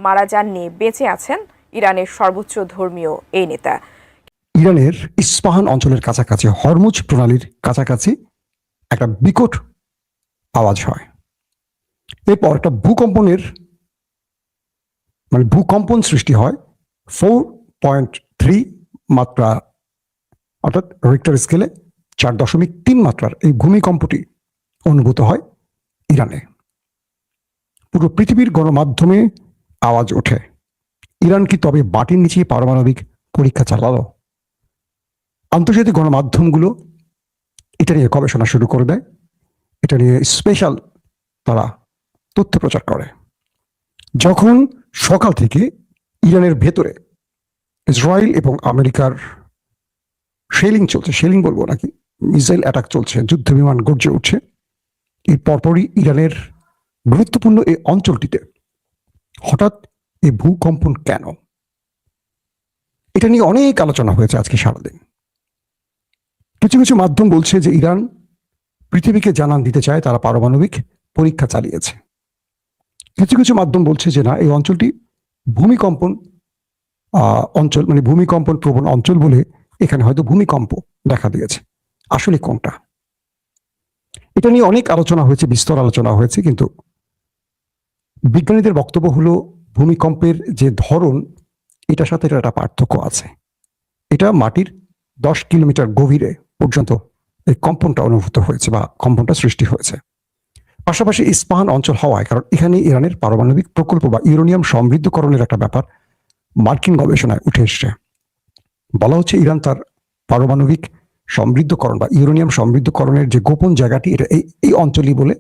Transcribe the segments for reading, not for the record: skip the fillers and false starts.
মারা যাননি, বেঁচে আছেন ইরানের সর্বোচ্চ ধর্মীয় এই নেতা। ইরানের ইস্পাহান অঞ্চলের কাছাকাছি হরমুজ প্রণালীর কাছাকাছি একটা বিকট আওয়াজ হয়। এরপর একটা ভূকম্পন সৃষ্টি হয় 4.3 মাত্রা, অর্থাৎ রিক্টার স্কেলে 4.3 মাত্রার এই ভূমিকম্পটি অনুভূত হয় ইরানে। পুরো পৃথিবীর গণমাধ্যমে আওয়াজ ওঠে, ইরান কি তবে মাটির নিচে পারমাণবিক পরীক্ষা চালালো? আন্তর্জাতিক গণমাধ্যমগুলো এটা নিয়ে গবেষণা শুরু করে দেয়, এটা নিয়ে স্পেশাল তারা তথ্য প্রচার করে। যখন সকাল থেকে ইরানের ভেতরে ইসরায়েল এবং আমেরিকার শেলিং বলবো নাকি, মিসাইল অ্যাটাক চলছে, যুদ্ধ বিমান গর্জে উঠছে, এর পরপরই ইরানের গুরুত্বপূর্ণ এই অঞ্চলটিতে হঠাৎ এই ভূকম্পন কেন, এটা নিয়ে অনেক আলোচনা হয়েছে আজকে সারাদিন। কিছু কিছু মাধ্যম বলছে যে ইরান পৃথিবীকে জানান দিতে চায় তারা পারমাণবিক পরীক্ষা চালিয়েছে। কিছু কিছু মাধ্যম বলছে যে না, এই অঞ্চলটি ভূমিকম্পন অঞ্চল, মানে ভূমিকম্পন প্রবণ অঞ্চল বলে এখানে হয়তো ভূমিকম্প দেখা দিয়েছে। আসলে কোনটা, এটা নিয়ে অনেক আলোচনা হয়েছে, বিস্তর আলোচনা হয়েছে, কিন্তু বিজ্ঞানীদের বক্তব্য হলো ভূমিকম্পের যে ধরন, এটার সাথে একটা পার্থক্য আছে। এটা মাটির 10 কিলোমিটার গভীরে পর্যন্ত এই কম্পনটা অনুভূত হয়েছে বা কম্পনটা সৃষ্টি হয়েছে। পাশাপাশি ইস্পাহান অঞ্চল হওয়ায়, কারণ এখানে ইরানের পারমাণবিক প্রকল্প বা ইউরেনিয়াম সমৃদ্ধকরণের একটা ব্যাপার মার্কিন গবেষণায় উঠে এসছে। বলা হচ্ছে ইরান তার পারমাণবিক সমৃদ্ধকরণ বা ইউরেনিয়াম সমৃদ্ধকরণের যে গোপন জায়গাটি, এটা এই অঞ্চলই বলে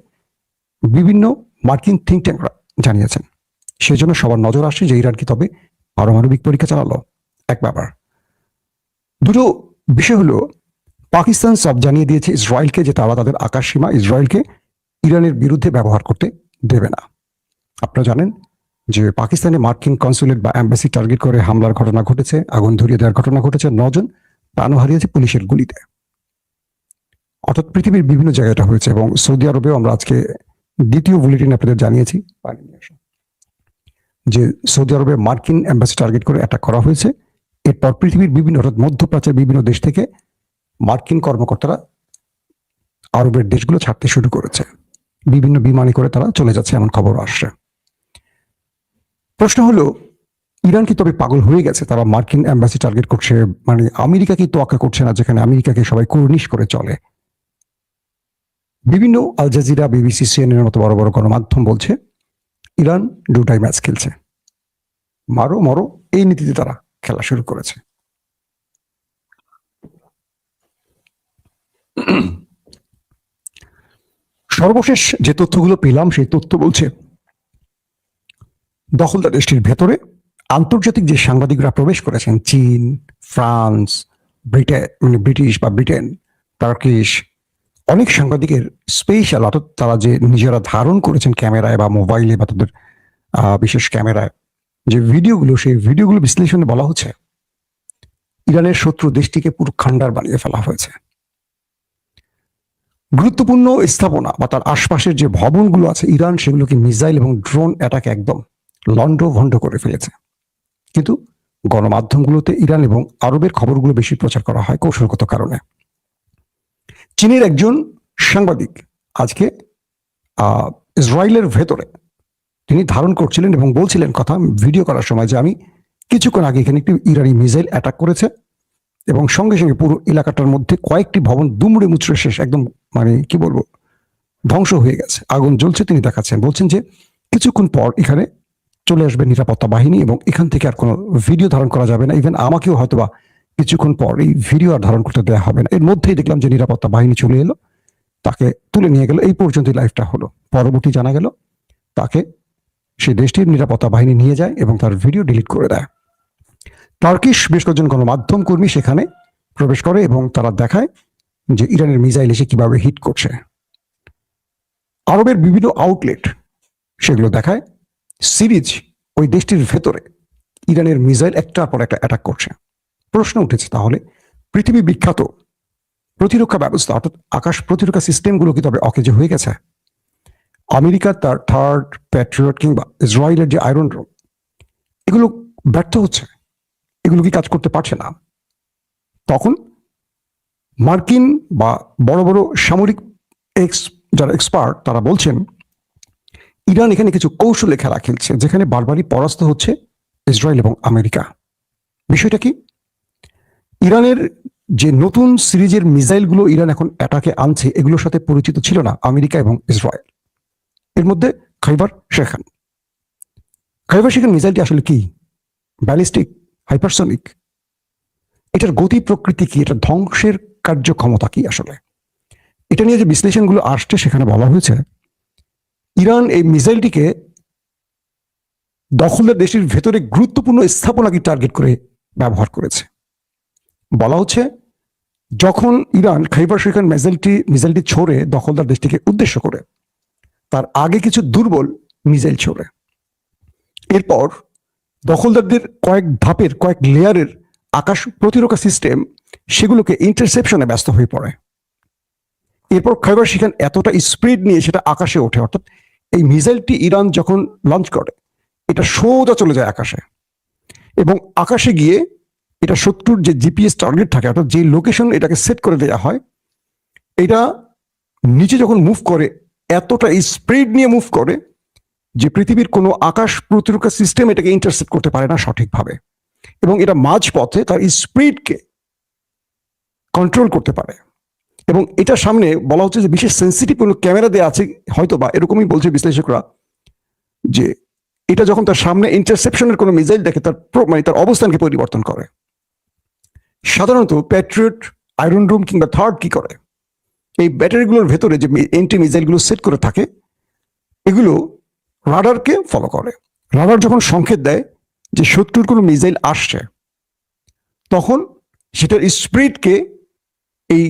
বিভিন্ন মার্কিন থিঙ্ক ট্যাঙ্করা জানিয়েছেন। সেই জন্য সবার নজর আসছে যে ইরান কি তবে পারমাণবিক পরীক্ষা চালালো, এক ব্যাপার। দুটো বিষয় হলো, পাকিস্তান সব জানিয়ে দিয়েছে ইসরায়েলকে যে তারা তাদের আকাশ সীমা ইসরায়েলকে ইরানের বিরুদ্ধে ব্যবহার করতে দেবে না। আপনারা জানেন যে পাকিস্তানে মার্কিন কনসুলেট বা অ্যাম্বাসি টার্গেট করে হামলার ঘটনা ঘটেছে, আগুন ধরিয়ে দেওয়ার ঘটনা ঘটেছে, 9 জন প্রাণ হারিয়েছে পুলিশের গুলিতে। অর্থাৎ পৃথিবীর বিভিন্ন জায়গাটা হয়েছে। এবং সৌদি আরবেও আমরা আজকে দ্বিতীয় বুলেটিন আপনাদের জানিয়েছি যে সৌদি আরবে মার্কিন অ্যাম্বাসি টার্গেট করে অ্যাটাক করা হয়েছে। এরপর পৃথিবীর বিভিন্ন, অর্থাৎ মধ্যপ্রাচ্যের বিভিন্ন দেশ থেকে মার্কিন কর্মকর্তারা আরবের দেশগুলো ছাড়তে শুরু করেছে, বিভিন্ন বিমানে করে তারা চলে যাচ্ছে, এমন খবর আসছে। প্রশ্ন হলো, ইরান কি তবে পাগল হয়ে গেছে? তারা মার্কিন অ্যাম্বাসি টার্গেট করছে, মানে আমেরিকা কি তোয়াক্কা করছে না, যেখানে আমেরিকাকে সবাই কুর্নিশ করে চলে। বিভিন্ন আল জাজিরা, বিবিসি, সিএনএন এর মতো বড় বড় গণমাধ্যম বলছে ইরান দুটাই ম্যাচ খেলছে, মারো মরো এই নীতিতে তারা খেলা শুরু করেছে। সর্বশেষ যে তথ্যগুলো পেলাম, সেই তথ্য বলছে দখলদার দেশটির ভেতরে আন্তর্জাতিক যে সাংবাদিকরা প্রবেশ করেছেন, চীন, ফ্রান্স, ব্রিটিশ বা ব্রিটেন, টার্কিশ, অনেক সাংবাদিকের স্পেশাল, অর্থাৎ তারা যে নিজেরা ধারণ করেছেন ক্যামেরায় বা মোবাইলে বা তাদের বিশেষ ক্যামেরায় যে ভিডিওগুলো, সেই ভিডিওগুলো বিশ্লেষণে বলা হচ্ছে ইরানের শত্রু দেশটিকে পুরো খান্ডার বানিয়ে ফেলা হয়েছে। গুরুত্বপূর্ণ স্থাপনা বা তার আশপাশের যে ভবনগুলো আছে ইরান, সেগুলোকে মিসাইল এবং ড্রোন অ্যাটাক একদম লন্ডভন্ড করে ফেলেছে। কিন্তু গণমাধ্যমগুলোতে ইরান এবং আরবের খবরগুলো বেশি প্রচার করা হয় কৌশলগত কারণে। চীনের একজন সাংবাদিক আজকে ইসরায়েলের ভেতরে তিনি ধারণ করছিলেন এবং বলছিলেন কথা ভিডিও করার সময় যে আমি কিছুক্ষণ আগে এখানে একটি ইরানি মিসাইল অ্যাটাক করেছে এবং সঙ্গে সঙ্গে পুরো এলাকাটার মধ্যে কয়েকটি ভবন দুমড়ে মুচড়ে শেষ, একদম মানে কি বলবো, ধ্বংস হয়ে গেছে, আগুন জ্বলছে। তিনি দেখাচ্ছেন, বলছেন যে কিছুক্ষণ পর এখানে চলে আসবে নিরাপত্তা বাহিনী এবং এখান থেকে আর কোনো ভিডিও ধারণ করা যাবে না, ইভেন আমাকেও হয়তোবা কিছুক্ষণ পর এই ভিডিও আর ধারণ করতে দেওয়া হবে না। এর মধ্যেই দেখলাম যে নিরাপত্তা বাহিনী চলে এলো, তাকে তুলে নিয়ে গেল। এই পর্যন্ত লাইফটা হলো। পরবর্তী জানা গেল তাকে সেই দেশটির নিরাপত্তা বাহিনী নিয়ে যায় এবং তার ভিডিও ডিলিট করে দেয়। টার্কিশ বেশ কয়েকজন গণমাধ্যম কর্মী সেখানে প্রবেশ করে এবং তারা দেখায় যে ইরানের মিসাইল এসে কিভাবে হিট করছে। আরবের বিভিন্ন আউটলেট সেগুলো দেখায় সিরিজ ওই দেশটির ভেতরে ইরানের মিসাইল একটার পর একটা অ্যাটাক করছে। প্রশ্ন উঠেছে, তাহলে পৃথিবী বিখ্যাত প্রতিরক্ষা ব্যবস্থা, অর্থাৎ আকাশ প্রতিরক্ষা সিস্টেমগুলো কি তবে অকেজো হয়ে গেছে? আমেরিকা তার থার্ড প্যাট্রিয়ট কিংবা ইসরায়েলের যে আয়রন ডোম, এগুলো ব্যর্থ হচ্ছে, এগুলো কি কাজ করতে পারছে না। তখন মার্কিন বা বড় বড় সামরিক যারা এক্সপার্ট তারা বলছেন ইরান এখানে কিছু কৌশলে খেলা খেলছে, যেখানে বারবারই পরাস্ত হচ্ছে ইসরায়েল এবং আমেরিকা। বিষয়টা কি? ইরানের যে নতুন সিরিজের মিসাইলগুলো ইরান এখন অ্যাটাকে আনছে, এগুলোর সাথে পরিচিত ছিল না আমেরিকা এবং ইসরায়েল। এর মধ্যে খাইবার শেখান মিসাইলটি আসলে কি? Ballistic, hypersonic? এটার গতি প্রকৃতি কি? এটার ধ্বংসের কার্যক্ষমতা কি আসলে? এটা নিয়ে যে বিশ্লেষণগুলো আসছে সেখানে বলা হয়েছে ইরান এই মিসাইলটিকে দখলদার দেশের ভেতরে গুরুত্বপূর্ণ স্থাপনাকে টার্গেট করে ব্যবহার করেছে। বলা হচ্ছে যখন ইরান খাইবার শেখান মিসাইলটি ছোড়ে দখলদার দেশটিকে উদ্দেশ্য করে, তার আগে কিছু দুর্বল মিসাইল ছোড়ে। এরপর দখলদারদের কয়েক ধাপের, কয়েক লেয়ারের আকাশ প্রতিরক্ষা সিস্টেম সেগুলোকে ইন্টারসেপশনে ব্যস্ত হয়ে পড়ে। এরপর খাইবার শিখান এতটা স্পিড নিয়ে সেটা আকাশে ওঠে, অর্থাৎ এই মিসাইলটি ইরান যখন লঞ্চ করে এটা সোজা চলে যায় আকাশে, এবং আকাশে গিয়ে এটা শত্রুর যে জিপিএস টার্গেট থাকে, অর্থাৎ যে লোকেশন এটাকে সেট করে দেওয়া হয়, এটা নিচে যখন মুভ করে এতটা স্পিড নিয়ে মুভ করে যে পৃথিবীর কোনো আকাশ প্রতিরক্ষা সিস্টেম এটাকে ইন্টারসেপ্ট করতে পারে না সঠিকভাবে, এবং এটা মাঝ পথে তার স্পিডকে কন্ট্রোল করতে পারে। এবং এটা সামনে বলা হচ্ছে যে বিশেষ সেন্সিটিভ কোনো ক্যামেরা দেওয়া আছে হয়তো, বা এরকমই বলছে বিশ্লেষকরা, যে এটা যখন তার সামনে ইন্টারসেপশনের কোনো মিসাইল দেখে তার তার অবস্থানকে পরিবর্তন করে। সাধারণত প্যাট্রিয়ট, আয়রন ডোম কিংবা থার্ড কি করে, এই ব্যাটারিগুলোর ভেতরে যে এন্টি মিসাইলগুলো সেট করে থাকে এগুলো রাডারকে ফলো করে। রাডার যখন সংকেত দেয় যে শত্রুর কোনো মিসাইল আসছে, তখন সেটার স্পিডকে এই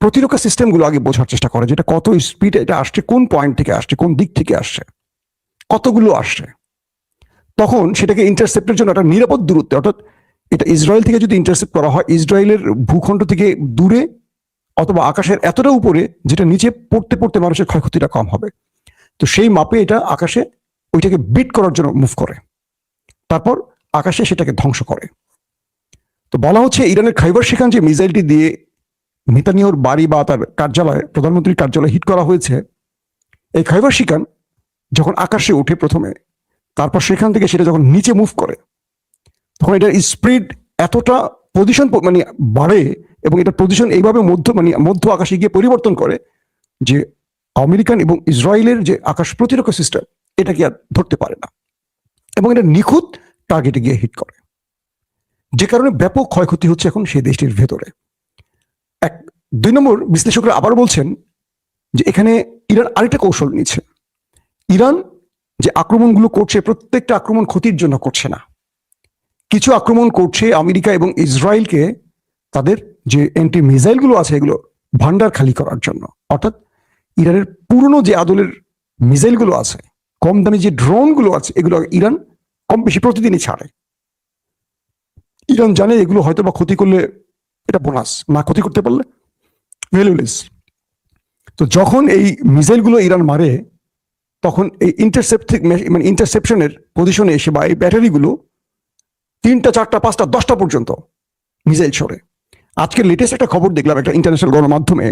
প্রতিরক্ষা সিস্টেমগুলো আগে বোঝার চেষ্টা করে, যেটা কত স্পিডে এটা আসছে, কোন পয়েন্ট থেকে আসছে, কোন দিক থেকে আসছে, কতগুলো আসছে। তখন সেটাকে ইন্টারসেপ্টের জন্য একটা নিরাপদ দূরত্বে, অর্থাৎ এটা ইসরায়েল থেকে যদি ইন্টারসেপ্ট করা হয় ইসরায়েলের ভূখণ্ড থেকে দূরে অথবা আকাশের এতটা উপরে যেটা নিচে পড়তে পড়তে মানুষের ক্ষয়ক্ষতিটা কম হবে, তো সেই মাপে এটা আকাশে ওইটাকে বিট করার জন্য মুভ করে, তারপর আকাশে সেটাকে ধ্বংস করে। তো বলা হচ্ছে ইরানের খাইবার শিখান যে মিসাইলটি দিয়ে নেতানিয়াহুর বাড়ি বা তার কার্যালয়, প্রধানমন্ত্রীর কার্যালয় হিট করা হয়েছে, এই খাইবার শিখান যখন আকাশে ওঠে প্রথমে, তারপর সেখান থেকে সেটা যখন নিচে মুভ করে, তখন এটার স্পিড এতটা পজিশন বাড়ে, এবং এটা পজিশন এইভাবে মধ্য আকাশে গিয়ে পরিবর্তন করে যে আমেরিকান এবং ইসরায়েলের যে আকাশ প্রতিরক্ষা সিস্টেম এটাকে আর ধরতে পারে না, এবং এটা নিখুঁত টার্গেটে গিয়ে হিট করে, যে কারণে ব্যাপক ক্ষয়ক্ষতি হচ্ছে এখন সেই দেশটির ভেতরে। দুই নম্বর, বিশ্লেষকরা আবার বলছেন যে এখানে ইরান আরেকটা কৌশল নিচ্ছে। ইরান যে আক্রমণগুলো করছে প্রত্যেকটা আক্রমণ ক্ষতির জন্য করছে না, কিছু আক্রমণ করছে আমেরিকা এবং ইসরায়েলকে তাদের যে অ্যান্টি মিসাইলগুলো আছে এগুলো ভান্ডার খালি করার জন্য। অর্থাৎ ইরানের পুরনো যে আদলের মিসাইলগুলো আছে, কম দামি যে ড্রোনগুলো আছে, এগুলো ইরান কম বেশি প্রতিদিনই ছাড়ে। ইরান জানে এগুলো হয়তো বা ক্ষতি করলে এটা বোনাস, না ক্ষতি করতে পারলে ভ্যালুলেস। তো যখন এই মিসাইলগুলো ইরান মারে, তখন এই ইন্টারসেপশনের পজিশনে এসে বা এই ব্যাটারিগুলো 3টা 4টা 5টা 10টা পর্যন্ত মিসাইল ছড়ে। আজকে লেটেস্ট একটা খবর দেখলাম একটা ইন্টারন্যাশনাল গণমাধ্যমে,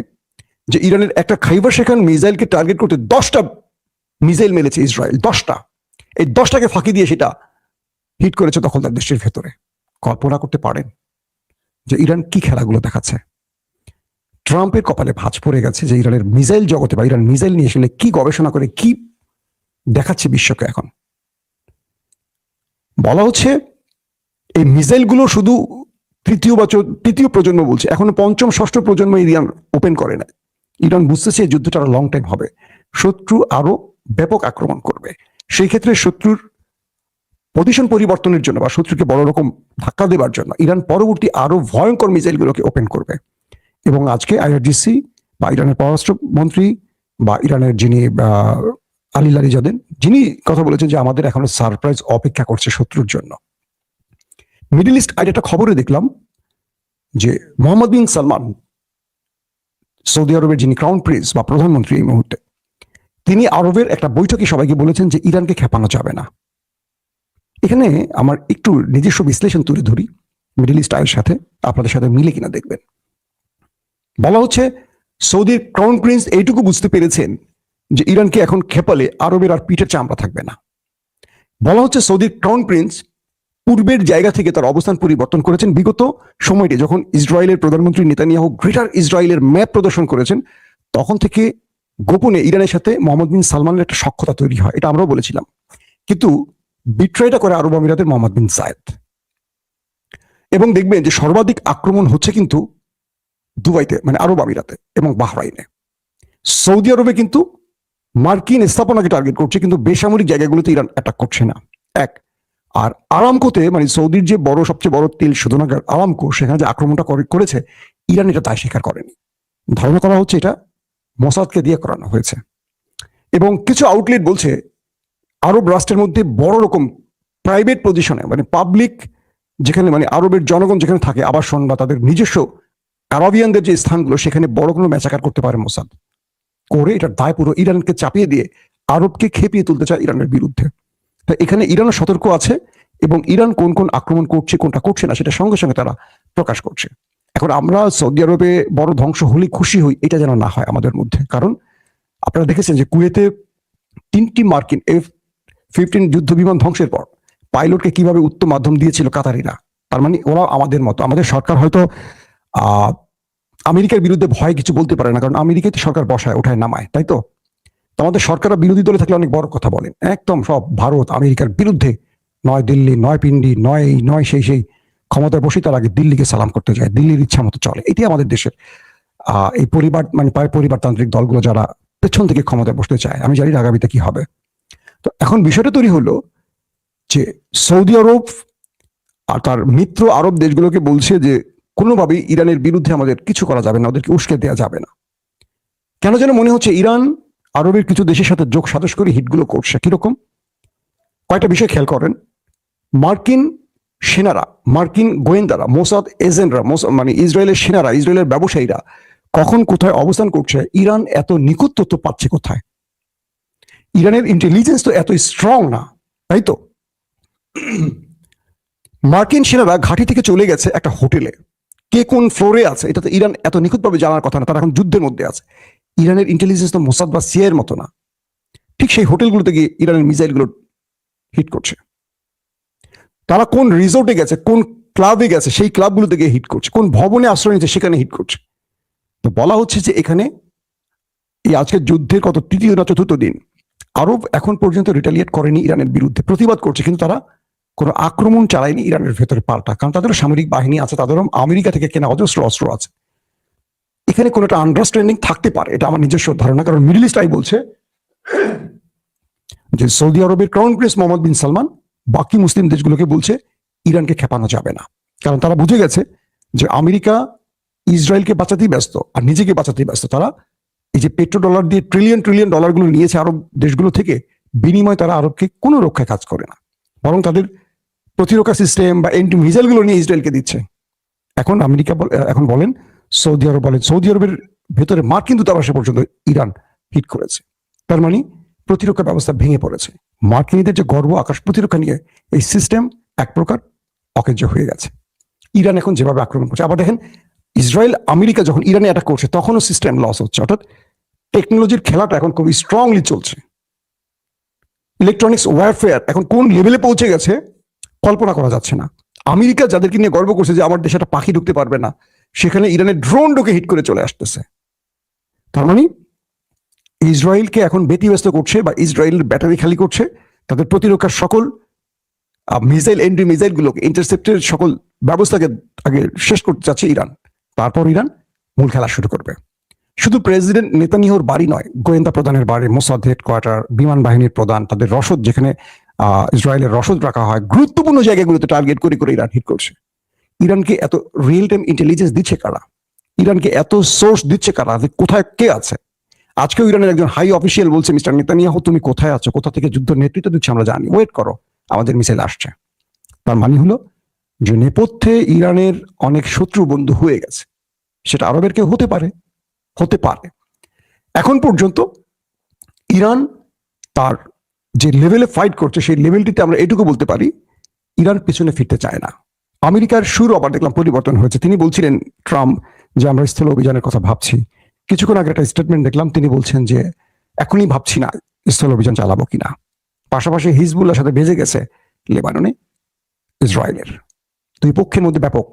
যে ইরানের একটা খাইবার শেখান মিসাইলকে টার্গেট করতে 10টা মিসাইল মেরেছে ইসরায়েল, 10টা। এই 10টাকে ফাঁকি দিয়ে সেটা হিট করেছে দখলদার দেশের ভেতরে। কল্পনা করতে পারেন যে ইরান কি খেলাগুলো দেখাচ্ছে? ট্রাম্পের কপালে ভাঁজ পড়ে গেছে যে ইরানের মিসাইল জগতে বা ইরান মিসাইল নিয়ে আসলে কি গবেষণা করে কি দেখাচ্ছে বিশ্বকে। এখন বলা হচ্ছে এই মিসাইলগুলো শুধু তৃতীয় প্রজন্ম বলছে, এখনো পঞ্চম ষষ্ঠ প্রজন্ম ইরান ওপেন করে না। ইরান বুঝতেছে এই যুদ্ধটা আরো লং টাইম হবে, শত্রু আরো ব্যাপক আক্রমণ করবে। সেই ক্ষেত্রে শত্রুর পজিশন পরিবর্তনের জন্য বা শত্রুকে বড় রকম ধাক্কা দেবার জন্য ইরান পরবর্তী আরো ভয়ঙ্কর মিসাইলগুলোকে ওপেন করবে। এবং আজকে আইআরজিসি বা ইরানের পররাষ্ট্রমন্ত্রী বা ইরানের যিনি আলী লারিজাদেন, যিনি কথা বলেছেন যে আমাদের এখনো সারপ্রাইজ অপেক্ষা করছে শত্রুর জন্য। মিডল ইস্ট আর একটা খবরে দেখলাম যে মোহাম্মদ বিন সালমান, সৌদি আরবের যিনি ক্রাউন প্রিন্স বা প্রধানমন্ত্রী এই মুহূর্তে, তিনি আরবের একটা বৈঠকে সবাইকে বলেছেন যে ইরানকে খেপানো যাবে না। এখানে আমার একটু নিজস্ব বিশ্লেষণ তুলে ধরি মিডল ইস্ট আয়ের সাথে, আপনাদের সাথে মিলে কিনা দেখবেন। বলা হচ্ছে সৌদির ক্রাউন প্রিন্স এইটুকু বুঝতে পেরেছেন যে ইরানকে এখন খেপালে আরবের আর পিঠের চামড়া থাকবে না। বলা হচ্ছে সৌদির ক্রাউন প্রিন্স পূর্বের জায়গা থেকে তার অবস্থান পরিবর্তন করেছেন বিগত সময়টি, যখন ইসরায়েলের প্রধানমন্ত্রী নেতানিয়াহু গ্রেটার ইসরায়েলের ম্যাপ প্রদর্শন করেছেন, তখন থেকে গোপনে ইরানের সাথে মোহাম্মদ বিন সালমানের একটা সখ্যতা তৈরি হয়। এটা আমরাও বলেছিলাম, কিন্তু বিট্রাইটা করে আরব আমিরাতের মোহাম্মদ বিন জায়েদ। এবং দেখবেন যে সর্বাধিক আক্রমণ হচ্ছে কিন্তু দুবাইতে, মানে আরব আমিরাতে এবং বাহরাইনে। সৌদি আরবে কিন্তু মার্কিন স্থাপনাকে টার্গেট করছে, কিন্তু বেসামরিক জায়গাগুলোতে ইরান অ্যাটাক করছে না। এক, আর আরামকোতে, মানে সৌদির যে সবচেয়ে বড় তেল শোধনাগার আরামকো, সেখানে যে আক্রমণটা করেছে, ইরান এটা দায় স্বীকার করেনি। ধারণা করা হচ্ছে এটা মোসাদকে দিয়ে করানো হয়েছে। এবং কিছু আউটলেট বলছে আরব রাষ্ট্রের মধ্যে বড় রকম প্রাইভেট পজিশনে, মানে পাবলিক যেখানে, মানে আরবের জনগণ যেখানে থাকে আবাসন বা তাদের নিজস্ব আরবিয়ানদের যে স্থানগুলো, সেখানে বড় কোনো ম্যাচাকার করতে পারে মোসাদ, করে এটার দায় পুরো ইরানকে চাপিয়ে দিয়ে আরবকে খেপিয়ে তুলতে চায় ইরানের বিরুদ্ধে। তো এখানে ইরানও সতর্ক আছে, এবং ইরান কোন কোন আক্রমণ করছে কোনটা করছে না সেটা সঙ্গে সঙ্গে তারা প্রকাশ করছে। এখন আমরা সৌদি আরবে বড় ধ্বংস হলে খুশি হই, এটা যেন না হয় আমাদের মধ্যে। কারণ আপনারা দেখেছেন যে কুয়েতে 3টি মার্কিন F-15 যুদ্ধ বিমান ধ্বংসের পর পাইলটকে কিভাবে উত্তম মাধ্যম দিয়েছিল কাতারিরা। তার মানে ওরা আমাদের মতো, আমাদের সরকার হয়তো আমেরিকার বিরুদ্ধে ভয় কিছু বলতে পারে না, কারণ আমেরিকাতে সরকার বসায় ওঠায় নামায়, তাই তো। আমাদের সরকাররা বিরোধী দলে থাকলে অনেক বড় কথা বলেন, একদম সব ভারত আমেরিকার বিরুদ্ধে, নয় দিল্লি, নয় পিন্ডি, নয় সেই ক্ষমতায় বসে তার আগে দিল্লিকে সালাম করতে যায়, দিল্লির ইচ্ছা মতো চলে। এটি আমাদের দেশের এই পরিবার, মানে পরিবারতান্ত্রিক দলগুলো যারা পেছন থেকে ক্ষমতায় বসতে চায়। আমি জানি আগামীতে কি হবে। তো এখন বিষয়টা তৈরি হলো যে সৌদি আরব আর তার মিত্র আরব দেশগুলোকে বলছে যে কোনোভাবেই ইরানের বিরুদ্ধে আমাদের কিছু করা যাবে না, ওদেরকে উস্কে দেওয়া যাবে না। কেন যেন মনে হচ্ছে ইরান আরবের কিছু দেশের সাথে যোগ সাজস করে হিটগুলো করছে। কিরকম? কয়েকটা বিষয় খেয়াল করেন। মার্কিন সেনারা, মার্কিন গোয়েন্দারা, মোসাদ এজেন্টরা, মানে ইসরায়েলের সেনারা, ইসরায়েলের ব্যবসায়ীরা কখন কোথায় অবস্থান করছে, ইরান এত নিখুঁত তথ্য পাচ্ছে কোথায়? ইরানের ইন্টেলিজেন্স তো এত স্ট্রং না, তাই তো। মার্কিন সেনারা ঘাঁটি থেকে চলে গেছে একটা হোটেলে, কে কোন ফ্লোরে আছে এটা তো ইরান এত নিখুঁতভাবে জানার কথা না, তারা এখন যুদ্ধের মধ্যে আছে। ইরানের ইন্টেলিজেন্স তো মোসাদ বা সিআইএর মতো না। ঠিক সেই হোটেলগুলোতে গিয়ে ইরানের মিসাইলগুলো হিট করছে। তারা কোন রিসোর্টে গেছে, কোন ক্লাবে গেছে, সেই ক্লাবগুলোতে গিয়ে হিট করছে, কোন ভবনে আশ্রয় নিচ্ছে সেখানে হিট করছে। তো বলা হচ্ছে যে এখানে এই আজকের যুদ্ধের কত তৃতীয় না চতুর্থ দিন, আরব এখন পর্যন্ত রিটালিয়েট করেনি ইরানের বিরুদ্ধে, প্রতিবাদ করছে, কিন্তু তারা কোনো আক্রমণ চালায়নি ইরানের ভেতরে পাল্টা, কারণ তাদেরও সামরিক বাহিনী আছে, তাদেরও আমেরিকা থেকে কেনা অজস্র অস্ত্র আছে। এখানে কোনো একটা আন্ডারস্ট্যান্ডিং থাকতে পারে, এটা আমার নিজস্ব ধারণা। কারণ মিডল ইস্ট আই বলছে যে সৌদি আরবের ক্রাউন প্রিন্স মোহাম্মদ বিন সালমান বাকি মুসলিম দেশগুলোকে বলছে ইরানকে খেপানো যাবে না, কারণ তারা বুঝে গেছে যে আমেরিকা ইসরায়েলকে বাঁচাতেই ব্যস্ত আর নিজেকে বাঁচাতেই ব্যস্ত। তারা এই যে পেট্রো ডলার দিয়ে ট্রিলিয়ন ডলারগুলো নিয়েছে আরব দেশগুলো থেকে, বিনিময়ে তারা আরবকে কোনো রক্ষায় কাজ করে না, বরং তাদের প্রতিরক্ষা সিস্টেম বা এন্টি মিসাইলগুলো নিয়ে ইসরায়েলকে দিচ্ছে। এখন আমেরিকা এখন বলেন, সৌদি আরব বলেন, সৌদি আরবের ভেতরে মার্কিন দূতাবাসে পর্যন্ত ইরান হিট করেছে। তার মানে প্রতিরক্ষা ব্যবস্থা ভেঙে পড়েছে। মার্কিনীদের যে গর্ব আকাশ প্রতিরক্ষা নিয়ে, এই সিস্টেম এক প্রকার অকেজ হয়ে গেছে। ইরান এখন যেভাবে আক্রমণ করছে, আবার দেখেন ইসরায়েল আমেরিকা যখন ইরানে অ্যাটাক করছে তখনও সিস্টেম লস হচ্ছে, অর্থাৎ টেকনোলজির খেলাটা এখন খুবই স্ট্রংলি চলছে। ইলেকট্রনিক্স ওয়ারফেয়ার এখন কোন লেভেলে পৌঁছে গেছে কল্পনা করা যাচ্ছে না। আমেরিকা যাদেরকে নিয়ে গর্ব করছে যে আমার দেশে একটা পাখি ঢুকতে পারবে না, সেখানে ইরানের ড্রোন ঢুকে হিট করে চলে আসতেছে। তার মানে ইসরায়েলকে এখন ব্যতিব্যস্ত করছে, বা ইসরায়েলের ব্যাটারি খালি করছে, তাদের প্রতিরক্ষার সকল মিসাইল এন্টি মিসাইল গুলোকে, ইন্টারসেপ্টের সকল ব্যবস্থাকে আগে শেষ করতে চাচ্ছে ইরান। তারপর ইরান মূল খেলা শুরু করবে। শুধু প্রেসিডেন্ট নেতানিয়াহুর বাড়ি নয়, গোয়েন্দা প্রধানের বাড়ি, মোসাদ হেডকোয়ার্টার, বিমান বাহিনীর প্রধান, তাদের রসদ, যেখানে ইসরায়েলের রসদ রাখা হয়, গুরুত্বপূর্ণ জায়গাগুলোতে টার্গেট করে করে ইরান হিট করছে। ইরানকে এত রিয়েল টাইম ইন্টেলিজেন্স দিচ্ছে কারা? ইরানকে এত সোর্স দিচ্ছে কারা? কোথায় কে আছে? আজকেও ইরানের একজন হাই অফিসিয়াল বলছে, মিস্টার নেতানিয়াহু তুমি কোথায় আছো, কোথা থেকে যুদ্ধ নেতৃত্ব দিচ্ছে আমরা জানি, ওয়েট করো, আমাদের মিসাইল আসছে। তার মানে হলো যে নেপথ্যে ইরানের অনেক শত্রু বন্ধু হয়ে গেছে। সেটা আরবের কেউ হতে পারে। এখন পর্যন্ত ইরান তার যে লেভেলে ফাইট করছে, সেই লেভেলটিতে আমরা এটুকু বলতে পারি ইরান পেছনে ফিরতে চায় না। আমেরিকার সুর আবার দেখলাম পরিবর্তন হয়েছে। তিনি বলছিলেন ট্রাম্প যে আমরা স্থল অভিযানের কথা ভাবছি, কিছুক্ষণ আগে একটা স্টেটমেন্ট দেখলাম তিনি বলছেন যে এখনই ভাবছি না স্থল অভিযান চালাবো কিনা। পাশাপাশি হিজবুল্লাহর সাথে বেজে গেছে লেবাননে ইসরায়েলের। দুই পক্ষের মধ্যে ব্যাপক